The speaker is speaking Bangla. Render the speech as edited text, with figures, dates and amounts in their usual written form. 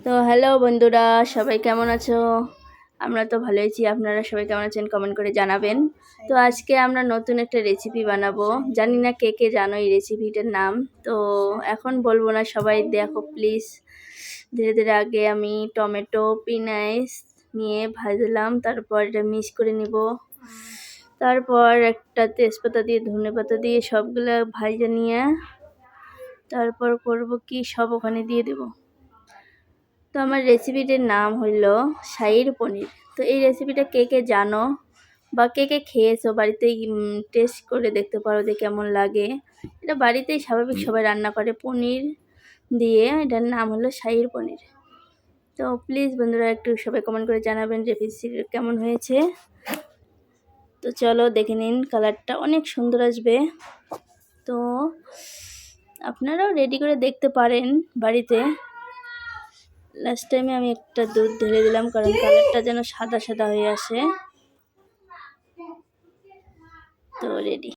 তো হ্যালো বন্ধুরা, সবাই কেমন আছো? আমরা তো ভালো আছি। আপনারা সবাই কেমন আছেন কমেন্ট করে জানাবেন। তো আজকে আমরা নতুন একটা রেসিপি বানাবো। জানি না কে কে জানো এই রেসিপিটার নাম। তো এখন বলবো না, সবাই দেখো প্লিজ। ধীরে ধীরে আগে আমি টমেটো পিঁয়াজ নিয়ে ভাজলাম, তারপর এটা মিক্স করে নিব। তারপর একটা তেজপাতা দিয়ে ধনেপাতা দিয়ে সবগুলো ভাজা নিয়ে তারপর করব কি, সব ওখানে দিয়ে দেব। তো আমার রেসিপিটির নাম হলো শাহীর পনির। তো এই রেসিপিটা কে কে জানো বা কে কে খেয়েছো বাড়িতেই টেস্ট করে দেখতে পারো যে কেমন লাগে। এটা বাড়িতেই স্বাভাবিক সবাই রান্না করে পনির দিয়ে। এটার নাম হলো শাহীর পনির। তো প্লিজ বন্ধুরা একটু সবাই কমেন্ট করে জানাবেন রেসিপি কেমন হয়েছে। তো চলো দেখে নিন, কালারটা অনেক সুন্দর আসবে। তো আপনারাও রেডি করে দেখতে পারেন বাড়িতে। লাস্ট টাইমে আমি একটা দুধ ঢেলে দিলাম, কারণ কালারটা যেন সাদা সাদা হয়ে আসে। তো রেডি।